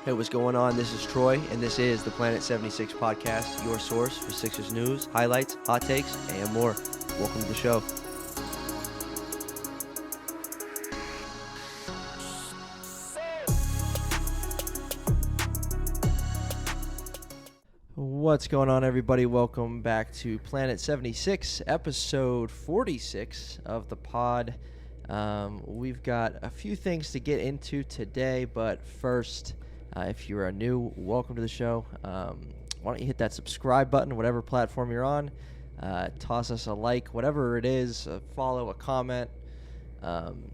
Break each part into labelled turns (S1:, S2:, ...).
S1: Hey, what's going on? This is Troy, and this is the Planet 76 podcast, your source for Sixers news, highlights, hot takes, and more. Welcome to the show. What's going on, everybody? Welcome back to Planet 76, episode 46 of the pod. We've got a few things to get into today, but first, if you are new, welcome to the show. Why don't you hit that subscribe button, whatever platform you're on. Toss us a like, whatever it is, a follow, a comment.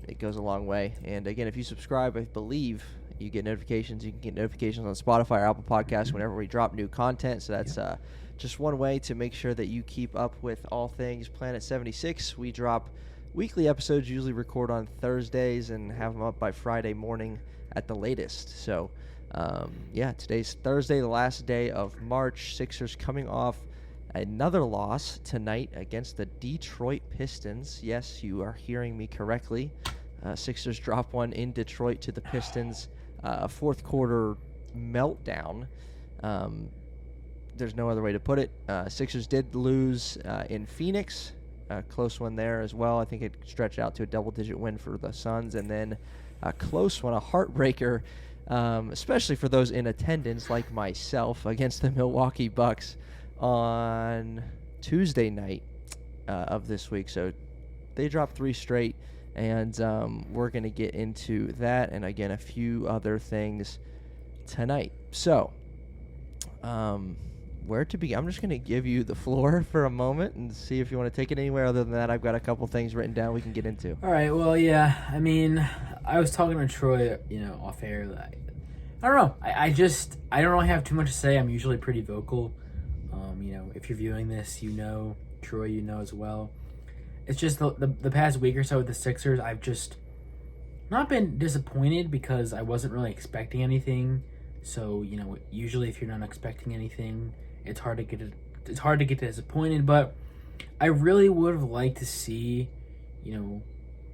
S1: It goes a long way. And again, if you subscribe, I believe you get notifications. You can get notifications on Spotify or Apple Podcasts whenever we drop new content. So that's just one way to make sure that you keep up with all things Planet 76. We drop weekly episodes, usually record on Thursdays and have them up by Friday morning at the latest. So, today's Thursday, the last day of March. Sixers coming off another loss tonight against the Detroit Pistons. Yes, you are hearing me correctly. Sixers drop one in Detroit to the Pistons. A fourth quarter meltdown. There's no other way to put it. Sixers did lose in Phoenix. A close one there as well. I think it stretched out to a double-digit win for the Suns. And then a close one, a heartbreaker, especially for those in attendance like myself, against the Milwaukee Bucks on Tuesday night of this week. So they dropped 3 straight, and we're going to get into that and, again, a few other things tonight. So where to begin? I'm just going to give you the floor for a moment and see if you want to take it anywhere. Other than that, I've got a couple things written down we can get into.
S2: All right, well, yeah, I mean, I was talking to Troy, off air. I don't know. I don't really have too much to say. I'm usually pretty vocal. If you're viewing this, Troy, as well. It's just the past week or so with the Sixers, I've just not been disappointed because I wasn't really expecting anything. So, usually if you're not expecting anything, it's hard to get disappointed. But I really would have liked to see,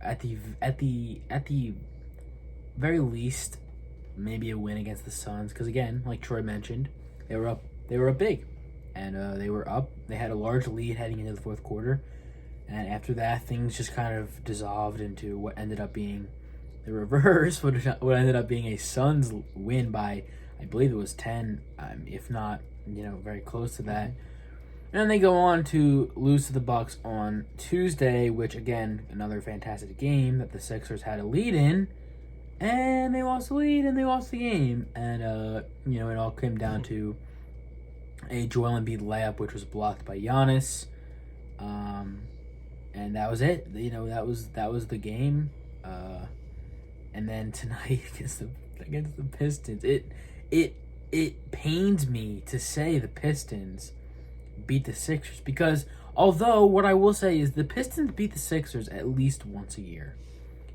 S2: at the very least, maybe a win against the Suns, because again, like Troy mentioned, they were up big, and they had a large lead heading into the fourth quarter, and after that, things just kind of dissolved into what ended up being the reverse, what ended up being a Suns win by, I believe it was 10, if not, very close to that. And then they go on to lose to the Bucks on Tuesday, which, again, another fantastic game that the Sixers had a lead in. And they lost the lead, and they lost the game. And, it all came down to a Joel Embiid layup, which was blocked by Giannis. And that was it. That was the game. And then tonight against the Pistons, it pains me to say the Pistons beat the Sixers, because although what I will say is the Pistons beat the Sixers at least once a year.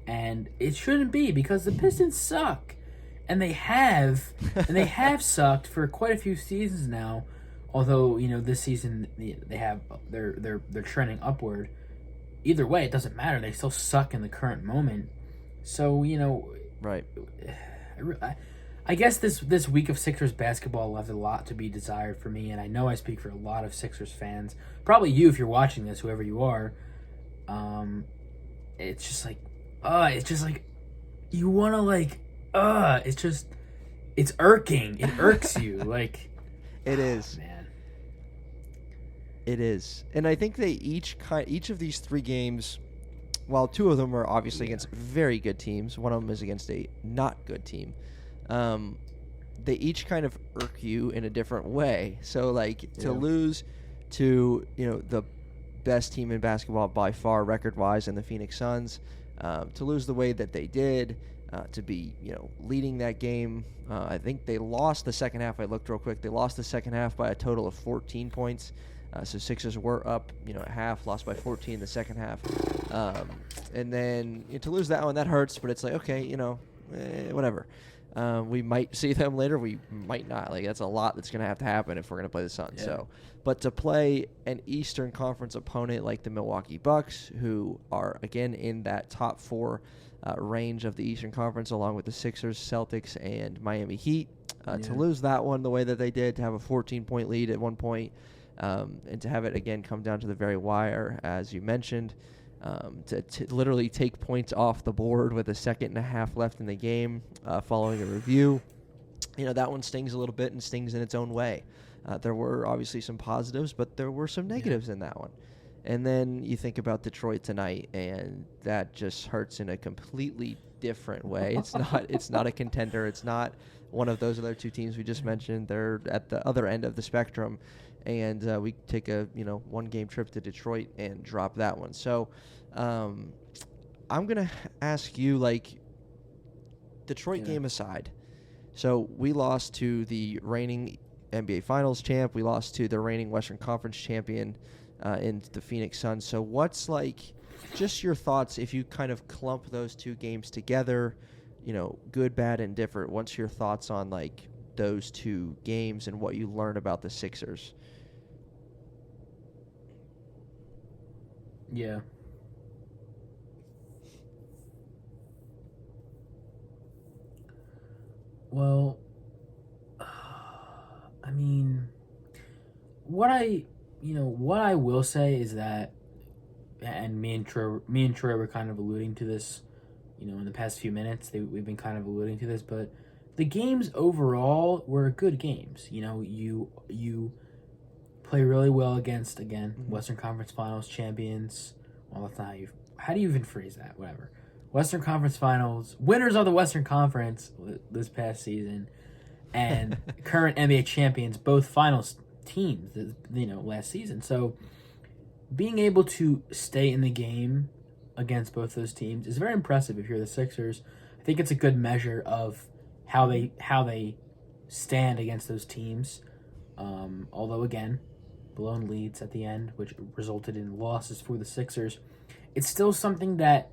S2: And it shouldn't be, because the Pistons suck, and they have sucked for quite a few seasons now. Although this season they're trending upward. Either way, it doesn't matter. They still suck in the current moment. So
S1: right.
S2: I guess this week of Sixers basketball left a lot to be desired for me, and I know I speak for a lot of Sixers fans. Probably you, if you're watching this, whoever you are. It's just like, you want to it's irking. It irks you. Like,
S1: it is.
S2: Man.
S1: It is. And I think they each of these 3 games, while 2 of them are obviously against very good teams, one of them is against a not good team. They each kind of irk you in a different way. So, to lose to, the best team in basketball by far record-wise in the Phoenix Suns, to lose the way that they did, to be, leading that game. I think they lost the second half. I looked real quick. They lost the second half by a total of 14 points. So Sixers were up, at half, lost by 14 in the second half. And then to lose that one, that hurts, but it's like, okay, whatever. We might see them later. We might not. That's a lot that's going to have to happen if we're going to play the Suns. Yeah. So, but to play an Eastern Conference opponent like the Milwaukee Bucks, who are, again, in that top 4 range of the Eastern Conference, along with the Sixers, Celtics, and Miami Heat, To lose that one the way that they did, to have a 14-point lead at one point, and to have it again come down to the very wire, as you mentioned, to literally take points off the board with a second and a half left in the game following a review. That one stings a little bit and stings in its own way. There were obviously some positives, but there were some negatives in that one. And then you think about Detroit tonight, and that just hurts in a completely different way. It's not a contender. It's not one of those other two teams we just mentioned. They're at the other end of the spectrum, and we take a one-game trip to Detroit and drop that one. So I'm gonna ask you, Detroit game aside. So we lost to the reigning NBA Finals champ. We lost to the reigning Western Conference champion in the Phoenix Suns. So what's just your thoughts if you kind of clump those two games together, good, bad, and different? What's your thoughts on those two games and what you learned about the Sixers?
S2: Yeah. Well, I mean, what I will say is that, and me and Troy were kind of alluding to this, in the past few minutes. We've been kind of alluding to this, but the games overall were good games. You play really well against, again, Western Conference Finals champions. Well, that's not how do you even phrase that? Whatever. Western Conference Finals, winners of the Western Conference this past season, and current NBA champions, both finals teams, last season. So being able to stay in the game against both those teams is very impressive if you're the Sixers. I think it's a good measure of how they stand against those teams. Although, again, blown leads at the end, which resulted in losses for the Sixers, it's still something that,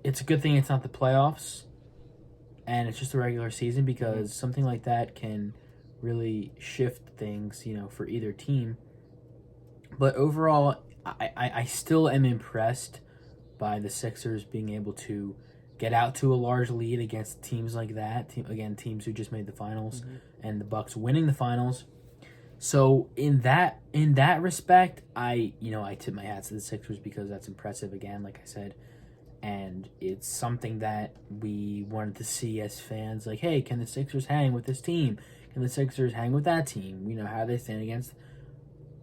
S2: it's a good thing it's not the playoffs and it's just the regular season, because something like that can really shift things, for either team. But overall, I still am impressed by the Sixers being able to get out to a large lead against teams like that. Teams who just made the finals, and the Bucks winning the finals. So in that respect, I tip my hat to the Sixers, because that's impressive again, like I said. And it's something that we wanted to see as fans. Hey, can the Sixers hang with this team? Can the Sixers hang with that team? How they stand against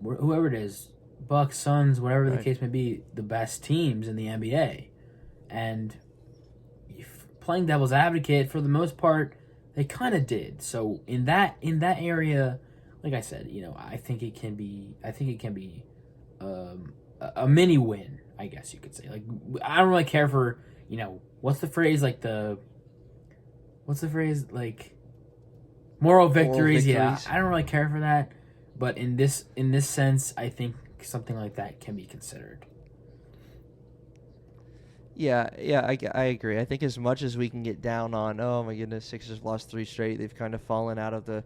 S2: whoever it is, Bucks, Suns, whatever the case may be, the best teams in the NBA. And playing devil's advocate, for the most part, they kind of did. So in that area, like I said, I think it can be a mini win, I guess you could say. I don't really care for, what's the phrase, moral victories. Yeah, I don't really care for that, but in this sense, I think something like that can be considered.
S1: Yeah, I agree. I think as much as we can get down on, oh my goodness, Sixers lost 3 straight, they've kind of fallen out of the,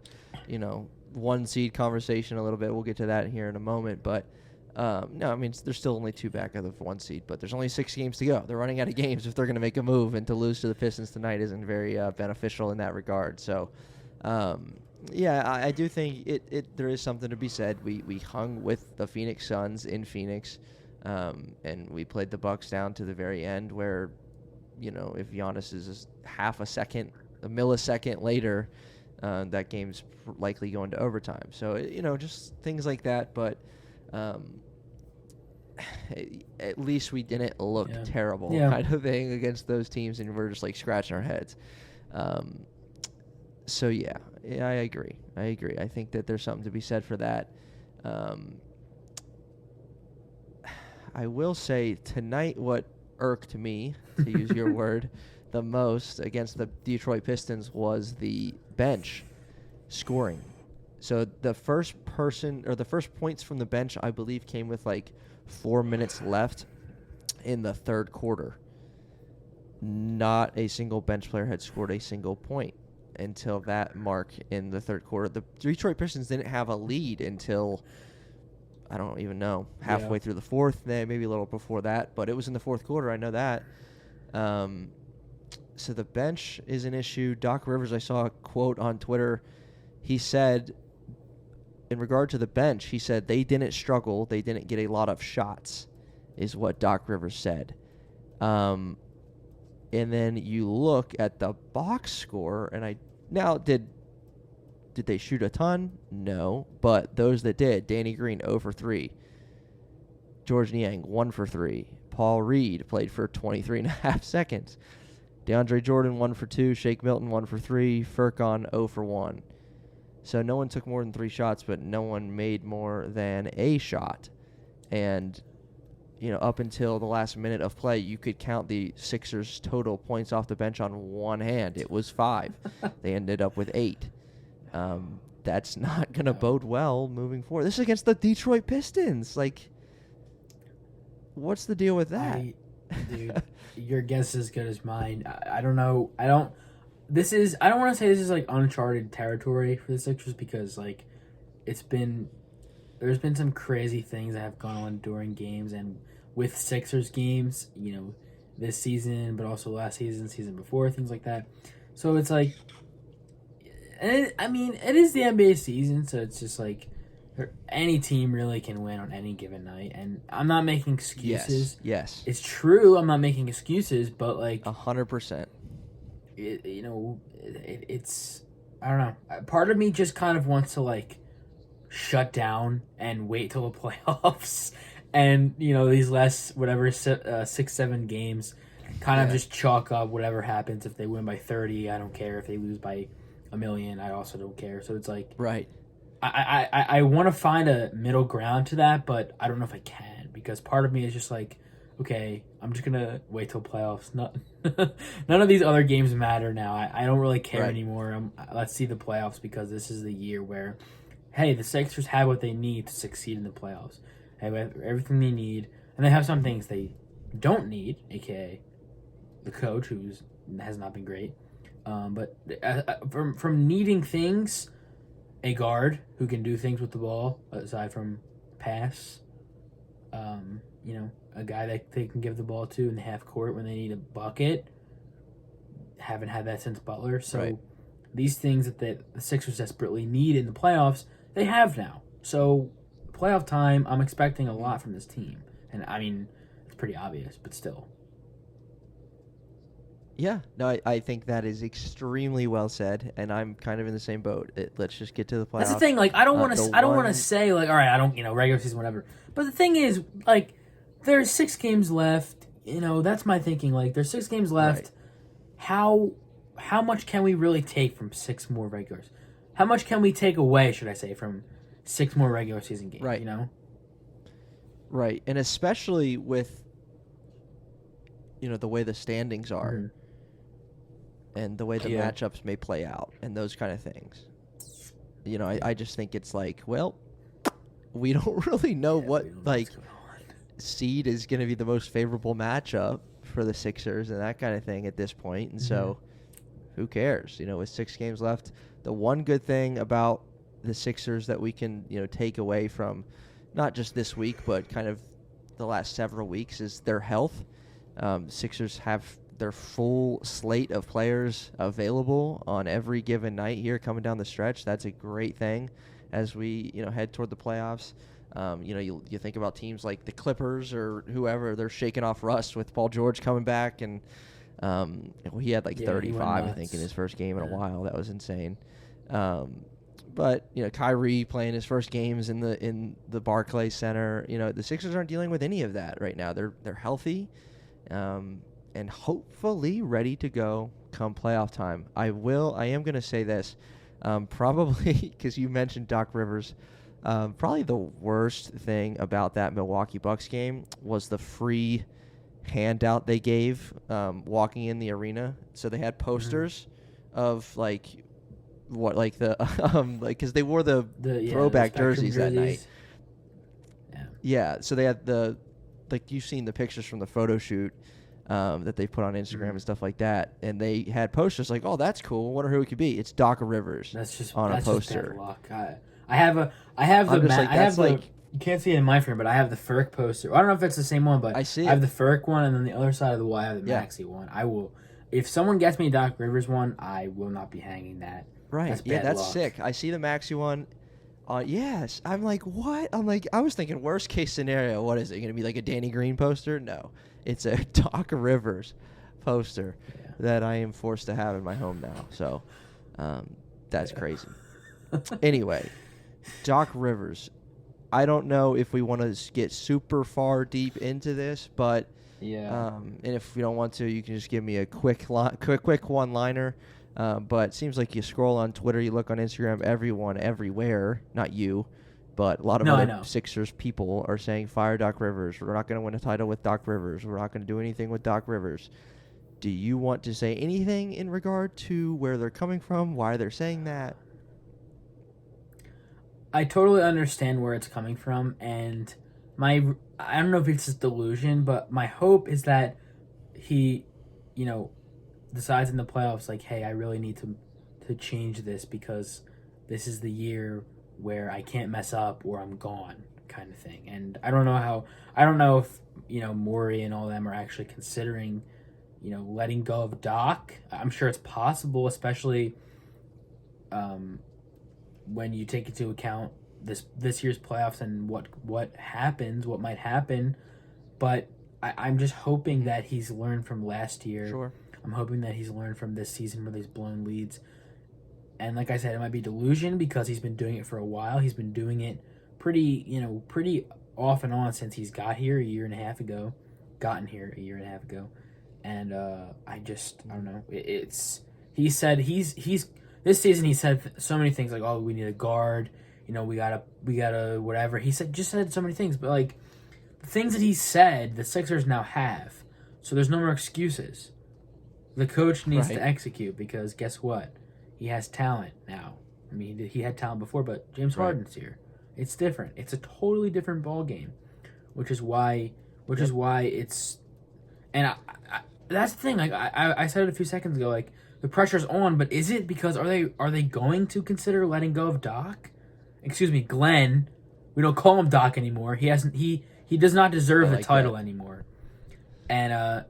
S1: 1 seed conversation a little bit. We'll get to that here in a moment, but no, I mean, there's still only 2 back of the 1 seed, but there's only 6 games to go. They're running out of games if they're going to make a move, and to lose to the Pistons tonight isn't very beneficial in that regard. So, yeah, I do think there is something to be said. We hung with the Phoenix Suns in Phoenix, and we played the Bucks down to the very end, where, if Giannis is half a millisecond later, that game's likely going to overtime. So, just things like that, but at least we didn't look terrible, kind of thing, against those teams, and we're just scratching our heads. So yeah, I agree. I think that there's something to be said for that. I will say tonight, what irked me, to use your word, the most against the Detroit Pistons was the bench scoring. So the first points from the bench, I believe, came with 4 minutes left in the third quarter. Not a single bench player had scored a single point until that mark in the third quarter. The Detroit Pistons didn't have a lead until, I don't even know, halfway through the fourth, maybe a little before that, but it was in the fourth quarter, I know that. So the bench is an issue. Doc Rivers, I saw a quote on Twitter. He said, in regard to the bench, he said they didn't struggle. They didn't get a lot of shots, is what Doc Rivers said. And then you look at the box score, and did they shoot a ton? No. But those that did, Danny Green 0 for 3. George Niang 1 for 3. Paul Reed played for 23.5 seconds. DeAndre Jordan 1 for 2. Shake Milton 1 for 3. Furkan 0 for 1. So no one took more than 3 shots, but no one made more than a shot. And, up until the last minute of play, you could count the Sixers' total points off the bench on one hand. It was 5. They ended up with 8. That's not going to bode well moving forward. This is against the Detroit Pistons. What's the deal with that?
S2: Dude, your guess is as good as mine. I don't know. I don't want to say this is uncharted territory for the Sixers because there's been some crazy things that have gone on during games and with Sixers games, this season, but also last season before, things like that. So it's it is the NBA season, so it's just any team really can win on any given night, and I'm not making excuses.
S1: Yes.
S2: It's true, I'm not making excuses, but
S1: 100%.
S2: It's I don't know. Part of me just kind of wants to shut down and wait till the playoffs, and these last 6-7 games, kind of just chalk up whatever happens. If they win by 30, I don't care. If they lose by a million, I also don't care. So it's
S1: right.
S2: I want to find a middle ground to that, but I don't know if I can because part of me is just okay, I'm just gonna wait till playoffs. None of these other games matter now. I don't really care anymore. Let's see the playoffs because this is the year where, hey, the Sixers have what they need to succeed in the playoffs. They have everything they need, and they have some things they don't need, aka the coach, who has not been great. But from needing things, a guard who can do things with the ball aside from pass, a guy that they can give the ball to in the half court when they need a bucket. Haven't had that since Butler. So these things that the Sixers desperately need in the playoffs, they have now. So playoff time, I'm expecting a lot from this team. And it's pretty obvious, but still.
S1: Yeah, no, I think that is extremely well said, and I'm kind of in the same boat. Let's just get to the playoffs.
S2: That's the thing. I don't want to say all right, I don't, regular season, whatever. But the thing is, there's 6 games left. That's my thinking. There's 6 games left. Right. How much can we really take from 6 more regulars? How much can we take away, should I say, from 6 more regular season games?
S1: Right. Right, and especially with the way the standings are. Mm-hmm. And the way the matchups may play out and those kind of things. I just think it's we don't really know what seed is going to be the most favorable matchup for the Sixers and that kind of thing at this point. And so who cares? With 6 games left, the one good thing about the Sixers that we can, take away from not just this week, but kind of the last several weeks is their health. Sixers have their full slate of players available on every given night here coming down the stretch. That's a great thing as we, head toward the playoffs. You think about teams like the Clippers or whoever, they're shaking off rust with Paul George coming back, and he had 35, I think, in his first game in a while. That was insane. But Kyrie playing his first games in the Barclays Center. The Sixers aren't dealing with any of that right now. They're healthy. And hopefully ready to go come playoff time. I am going to say this, probably because you mentioned Doc Rivers. Probably the worst thing about that Milwaukee Bucks game was the free handout they gave walking in the arena. So they had posters of because they wore the throwback jerseys that night. Yeah. So they had you've seen the pictures from the photo shoot. That they put on Instagram and stuff like that, and they had posters oh, that's cool. Wonder who it could be. It's Doc Rivers. That's just on a poster.
S2: Just bad luck. I have the you can't see it in my frame, but I have the Ferk poster. I don't know if it's the same one, but I have the Ferk one, and then the other side of the wall I have the Maxey one. if someone gets me a Doc Rivers one, I will not be hanging that.
S1: Right.
S2: That's
S1: Yeah,
S2: bad
S1: that's
S2: luck.
S1: sick. I see the Maxey one. Yes. I'm like, what? I'm like, I was thinking worst case scenario. What is it going to be, like a Danny Green poster? No, it's a Doc Rivers poster that I am forced to have in my home now. So, that's crazy. Anyway, Doc Rivers. I don't know if we want to get super far deep into this, but and if you don't want to, you can just give me a quick one-liner. But it seems like you scroll on Twitter, you look on Instagram, everyone, everywhere, not you, but a lot of other Sixers people are saying, fire Doc Rivers. We're not going to win a title with Doc Rivers. We're not going to do anything with Doc Rivers. Do you want to say anything in regard to where they're coming from, why they're saying that?
S2: I totally understand where it's coming from, and I don't know if it's just delusion, but my hope is that he, decides in the playoffs, like, hey, I really need to change this because this is the year where I can't mess up or I'm gone, kind of thing. And I don't know if Morey and all them are actually considering letting go of Doc. I'm sure it's possible, especially when you take into account this year's playoffs and what might happen. But I'm just hoping that he's learned from last year.
S1: Sure.
S2: I'm hoping that he's learned from this season where he's blown leads. And like I said, it might be delusion because he's been doing it for a while. He's been doing it pretty off and on since he's gotten here a year and a half ago. And I don't know. He said he's this season he said so many things like, oh, we need a guard, we gotta whatever. He said so many things, but like the things that he said, the Sixers now have. So there's no more excuses. The coach needs to execute because guess what? He has talent now. I mean, he had talent before, but James Harden's here. It's different. It's a totally different ball game, which is why it's. And I that's the thing. Like I said it a few seconds ago. Like the pressure's on, but is it because are they going to consider letting go of Doc? Excuse me, Glenn. We don't call him Doc anymore. He does not deserve the title anymore. And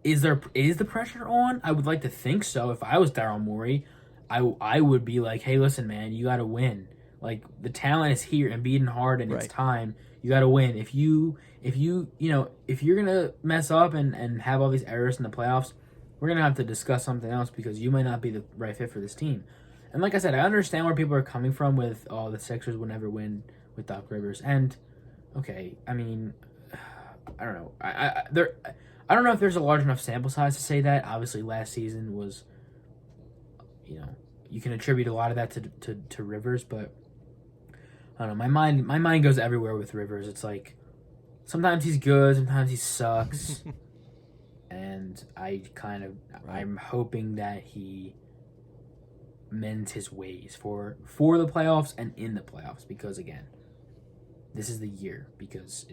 S2: Is the pressure on? I would like to think so. If I was Daryl Morey, I would be like, hey, listen, man, you got to win. Like the talent is here, and beating hard, and it's time. You got to win. If you're gonna mess up and have all these errors in the playoffs, we're gonna have to discuss something else because you might not be the right fit for this team. And like I said, I understand where people are coming from with, oh, the Sixers would never win with Doc Rivers. And okay, I mean, I don't know. I don't know if there's a large enough sample size to say that. Obviously, last season was, you can attribute a lot of that to Rivers, but I don't know. My mind goes everywhere with Rivers. It's like sometimes he's good, sometimes he sucks, and I'm hoping that he mends his ways for the playoffs and in the playoffs because again, this is the year because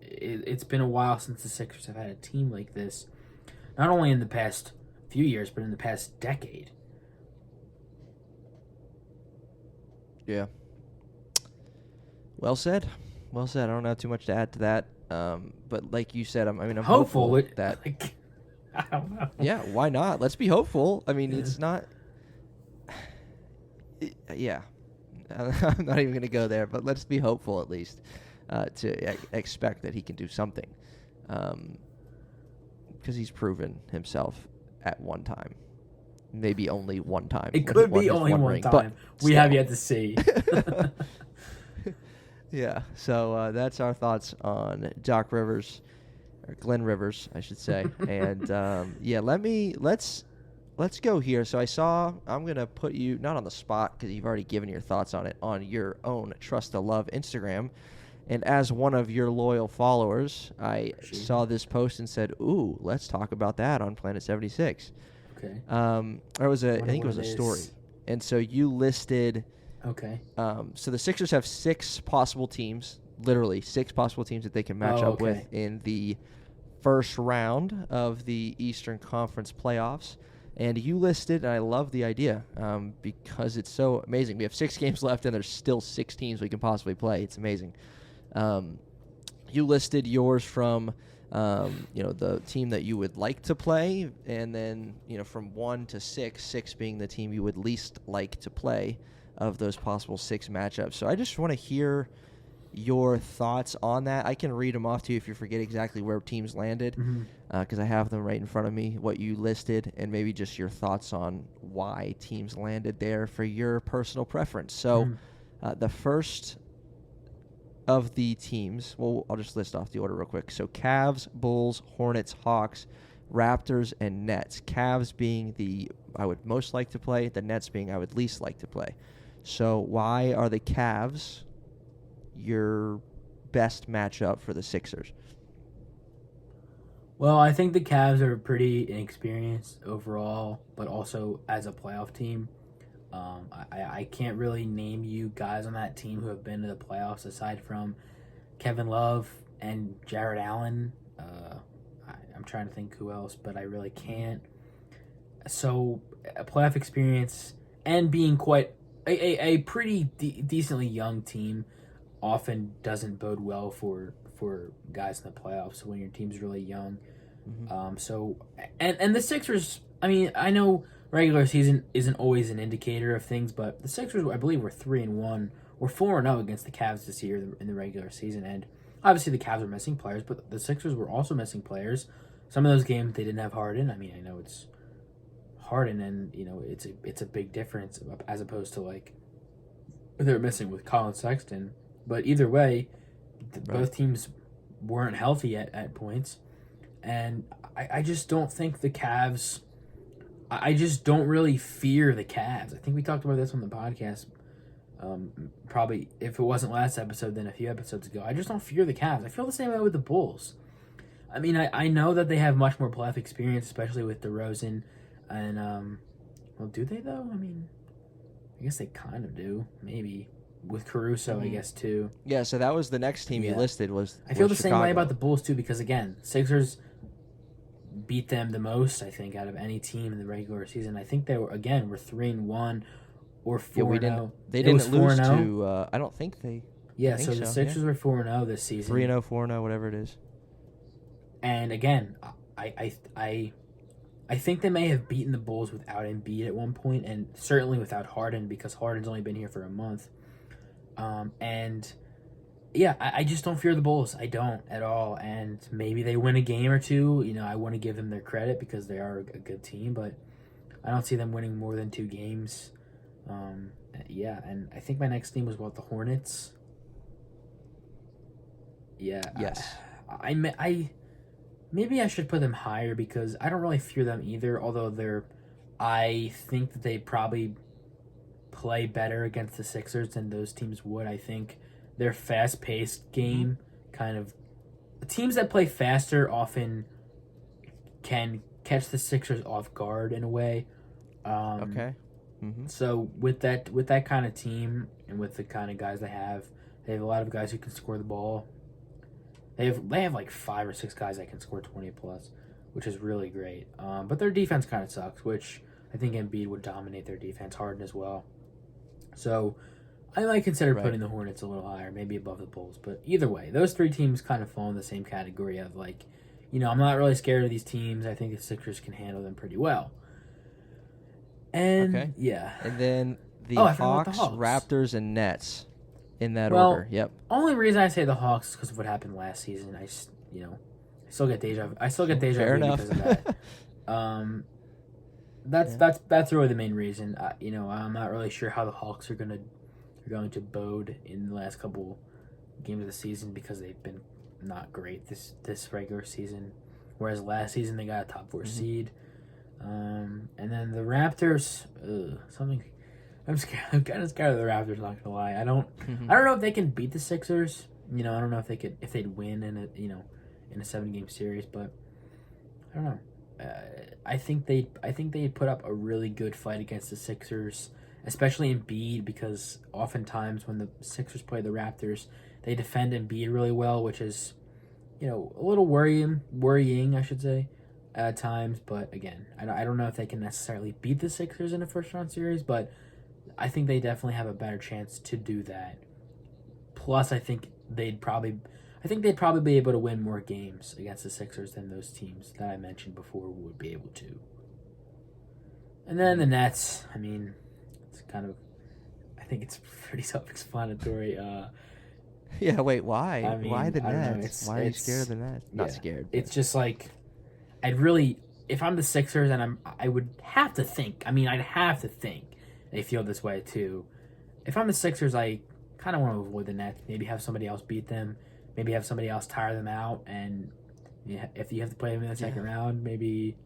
S2: it's been a while since the Sixers have had a team like this, not only in the past few years, but in the past decade.
S1: Yeah. Well said. I don't have too much to add to that. But like you said, I'm hopeful that.
S2: I don't know.
S1: Yeah, why not? Let's be hopeful. I mean, it's not. Yeah. I'm not even going to go there, but let's be hopeful at least. To expect that he can do something, because he's proven himself at one time, maybe only one time.
S2: It could be only one time. But we have yet to see.
S1: Yeah, so that's our thoughts on Doc Rivers, or Glenn Rivers, I should say. And let's go here. So I'm gonna put you not on the spot because you've already given your thoughts on it on your own Trust to Love Instagram. And as one of your loyal followers, I saw this post and said, "Ooh, let's talk about that on Planet 76."
S2: Okay.
S1: I think it was a story. And so you listed.
S2: Okay.
S1: So the Sixers have 6 possible teams, literally 6 possible teams that they can match up with in the first round of the Eastern Conference playoffs. And you listed, and I love the idea because it's so amazing. We have 6 games left, and there's still 6 teams we can possibly play. It's amazing. You listed yours from the team that you would like to play, and then, from 1 to 6, 6 being the team you would least like to play of those possible 6 matchups. So I just want to hear your thoughts on that. I can read them off to you if you forget exactly where teams landed, because I have them right in front of me, what you listed, and maybe just your thoughts on why teams landed there for your personal preference. So the first of the teams, well, I'll just list off the order real quick. So Cavs, Bulls, Hornets, Hawks, Raptors, and Nets. Cavs being the I would most like to play, the Nets being I would least like to play. So why are the Cavs your best matchup for the Sixers?
S2: Well, I think the Cavs are pretty inexperienced overall, but also as a playoff team. I can't really name you guys on that team who have been to the playoffs aside from Kevin Love and Jared Allen. I'm trying to think who else, but I really can't. So, a playoff experience and being quite a pretty decently young team often doesn't bode well for guys in the playoffs when your team's really young. And the Sixers, I mean, I know regular season isn't always an indicator of things, but the Sixers, I believe, were 3-1 or 4-0 against the Cavs this year in the regular season. And obviously the Cavs were missing players, but the Sixers were also missing players. Some of those games they didn't have Harden. I mean, I know it's Harden, and it's a big difference as opposed to like they're missing with Colin Sexton. But either way, both teams weren't healthy at points, and I just don't think the Cavs. I just don't really fear the Cavs. I think we talked about this on the podcast. Probably if it wasn't last episode, then a few episodes ago. I just don't fear the Cavs. I feel the same way with the Bulls. I mean, I know that they have much more playoff experience, especially with DeRozan. And, well, do they, though? I mean, I guess they kind of do. Maybe. With Caruso, I guess, too.
S1: Yeah, so that was the next team you listed was
S2: I feel the
S1: Chicago.
S2: same way about the Bulls, too, because, again, Sixers beat them the most, I think, out of any team in the regular season. I think they were 3-1 or 4-0.
S1: They didn't lose to, I don't think they...
S2: Yeah, so the Sixers were 4-0 this season.
S1: 3-0, 4-0, whatever it is.
S2: And again, I think they may have beaten the Bulls without Embiid at one point, and certainly without Harden, because Harden's only been here for a month. And yeah, I just don't fear the Bulls. I don't at all. And maybe they win a game or two. I want to give them their credit because they are a good team, but I don't see them winning more than 2 games. Yeah, and I think my next team was the Hornets. Yeah.
S1: Yes.
S2: I maybe I should put them higher because I don't really fear them either, although I think that they probably play better against the Sixers than those teams would. I think their fast-paced game kind of... Teams that play faster often can catch the Sixers off guard in a way.
S1: Okay.
S2: So with that kind of team and with the kind of guys they have a lot of guys who can score the ball. They have like 5 or 6 guys that can score 20 plus, which is really great. But their defense kind of sucks, which I think Embiid would dominate their defense, Harden as well. So I might consider putting the Hornets a little higher, maybe above the Bulls. But either way, those 3 teams kind of fall in the same category of like, I'm not really scared of these teams. I think the Sixers can handle them pretty well. And yeah.
S1: And then the Hawks, Raptors, and Nets in that order. Yep.
S2: Only reason I say the Hawks is because of what happened last season. I still get deja vu.
S1: Fair enough.
S2: Because of that. That's really the main reason. I'm not really sure how the Hawks are going to bode in the last couple games of the season because they've been not great this regular season. Whereas last season they got a top 4 seed. And then the Raptors, I'm scared. I'm kind of scared of the Raptors. Not gonna lie. I don't know if they can beat the Sixers. I don't know if they'd win in a 7-game series, but I don't know. I think they'd put up a really good fight against the Sixers, especially Embiid, because oftentimes when the Sixers play the Raptors, they defend Embiid really well, which is a little worrying, I should say, at times. But again, I don't know if they can necessarily beat the Sixers in a first-round series, but I think they definitely have a better chance to do that. Plus, I think I think they'd probably be able to win more games against the Sixers than those teams that I mentioned before would be able to. And then the Nets, I mean, it's kind of, I think it's pretty self-explanatory.
S1: Yeah, wait, why?
S2: I mean,
S1: why the
S2: I don't know,
S1: Nets? Why are you scared of the Nets? Not scared.
S2: It's just like, I'd really, if I'm the Sixers, and I would have to think. I mean, I'd have to think they feel this way too. If I'm the Sixers, I kind of want to avoid the Nets. Maybe have somebody else beat them. Maybe have somebody else tire them out. And if you have to play them in the second round, maybe,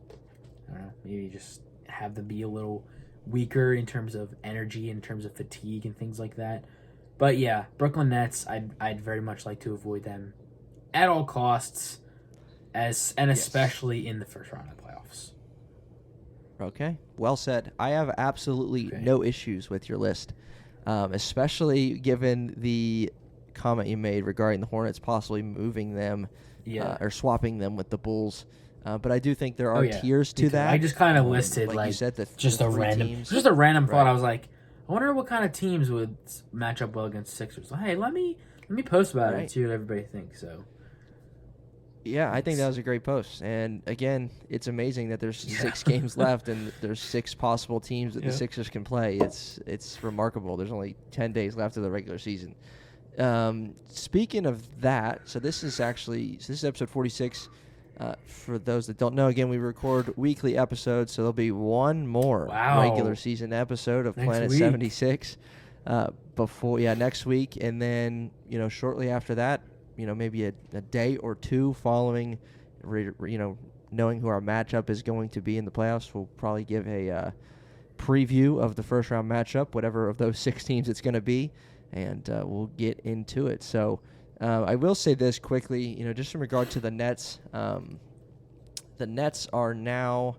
S2: I don't know, maybe just have them be a little weaker in terms of energy, in terms of fatigue and things like that. But yeah, Brooklyn Nets, I'd very much like to avoid them at all costs, especially in the first round of the playoffs.
S1: Okay, well said. I have absolutely no issues with your list, especially given the comment you made regarding the Hornets possibly moving them or swapping them with the Bulls. But I do think there are tiers to that.
S2: I just kind of listed
S1: like you said,
S2: just
S1: the
S2: a random
S1: teams.
S2: Just a random thought. I was like, I wonder what kind of teams would match up well against Sixers. Well, hey, let me post about it and see what everybody thinks. So
S1: yeah, I think that was a great post. And again, it's amazing that there's 6 games left and there's 6 possible teams that the Sixers can play. It's remarkable. There's only 10 days left of the regular season. Speaking of that, so this is episode 46. For those that don't know, again, we record weekly episodes, so there'll be one more regular season episode of Planet 76 next week, and then shortly after that, maybe a day or two following, knowing who our matchup is going to be in the playoffs, we'll probably give a preview of the first round matchup, whatever of those 6 teams it's going to be, and we'll get into it. So. I will say this quickly, just in regard to the Nets. The Nets are now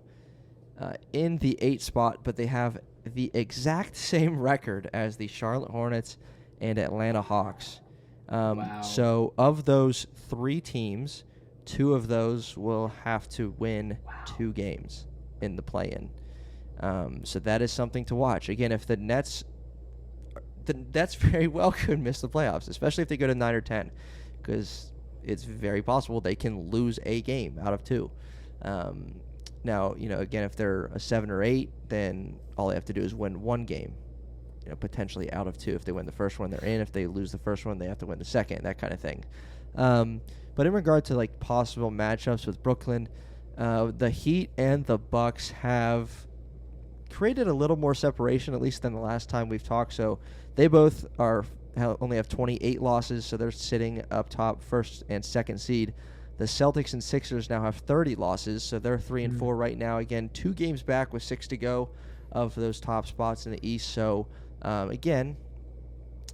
S1: in the 8th spot, but they have the exact same record as the Charlotte Hornets and Atlanta Hawks. So of those 3 teams, 2 of those will have to win 2 games in the play-in. So that is something to watch. Again, if the Nets very well could miss the playoffs, especially if they go to 9 or 10, because it's very possible they can lose a game out of 2. Now, again, if they're a 7 or 8, then all they have to do is win 1 game, potentially out of 2. If they win the first one, they're in. If they lose the first one, they have to win the second, that kind of thing. But in regard to possible matchups with Brooklyn, the Heat and the Bucks have created a little more separation, at least than the last time we've talked. So they both only have 28 losses, so they're sitting up top, first and second seed. The Celtics and Sixers now have 30 losses, so they're 3 and 4 right now. Again, 2 games back with 6 to go of those top spots in the East. So again,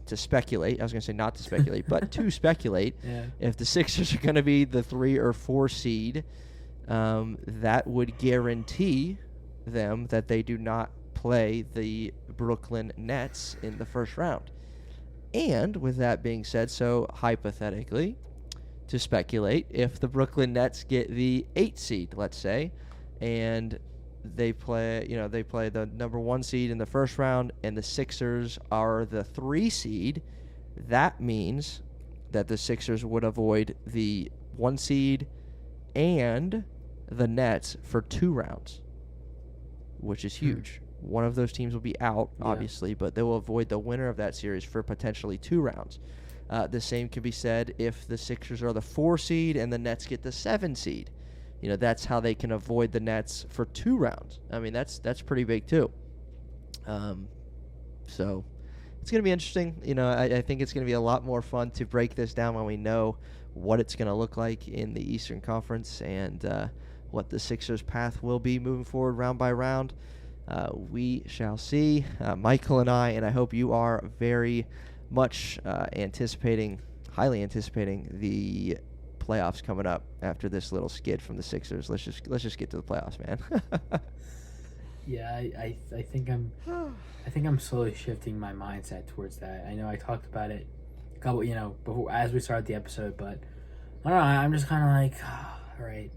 S1: to speculate, I was going to say not to speculate, but to speculate, if the Sixers are going to be the 3 or 4 seed, that would guarantee them that they do not play the Brooklyn Nets in the first round. And with that being said, so hypothetically, to speculate, if the Brooklyn Nets get the 8 seed, let's say, and they play the number 1 seed in the first round, and the Sixers are the 3 seed, that means that the Sixers would avoid the 1 seed and the Nets for 2 rounds, which is huge. One of those teams will be out, obviously, but they will avoid the winner of that series for potentially 2 rounds. The same can be said if the Sixers are the 4 seed and the Nets get the 7 seed. That's how they can avoid the Nets for 2 rounds. I mean, that's pretty big too. So it's going to be interesting. I think it's going to be a lot more fun to break this down when we know what it's going to look like in the Eastern Conference and what the Sixers' path will be moving forward round by round. We shall see. Michael and I hope you are very much highly anticipating the playoffs coming up after this little skid from the Sixers. Let's just get to the playoffs, man.
S2: Yeah, I think I'm slowly shifting my mindset towards that. I know I talked about it a couple, before as we started the episode, but I don't know. I'm just kind of like, all right.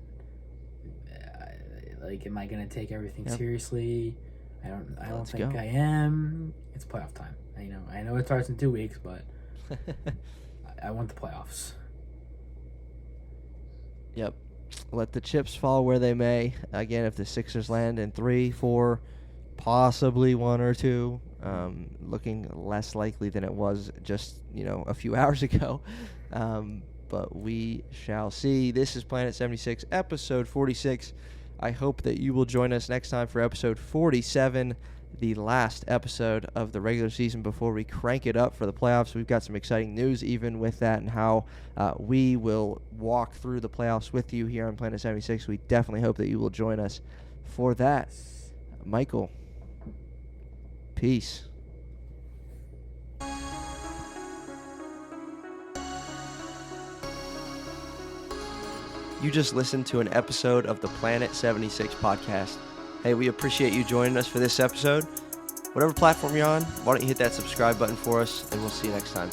S2: Am I gonna take everything seriously? I don't think I am. It's playoff time. I know it starts in 2 weeks, but I want the playoffs.
S1: Yep. Let the chips fall where they may. Again, if the Sixers land in 3, 4, possibly 1 or 2, looking less likely than it was just, a few hours ago. But we shall see. This is Planet 76, episode 46. I hope that you will join us next time for episode 47, the last episode of the regular season before we crank it up for the playoffs. We've got some exciting news even with that, and how we will walk through the playoffs with you here on Planet 76. We definitely hope that you will join us for that. Michael, peace. You just listened to an episode of the Planet 76 podcast. Hey, we appreciate you joining us for this episode. Whatever platform you're on, why don't you hit that subscribe button for us, and we'll see you next time.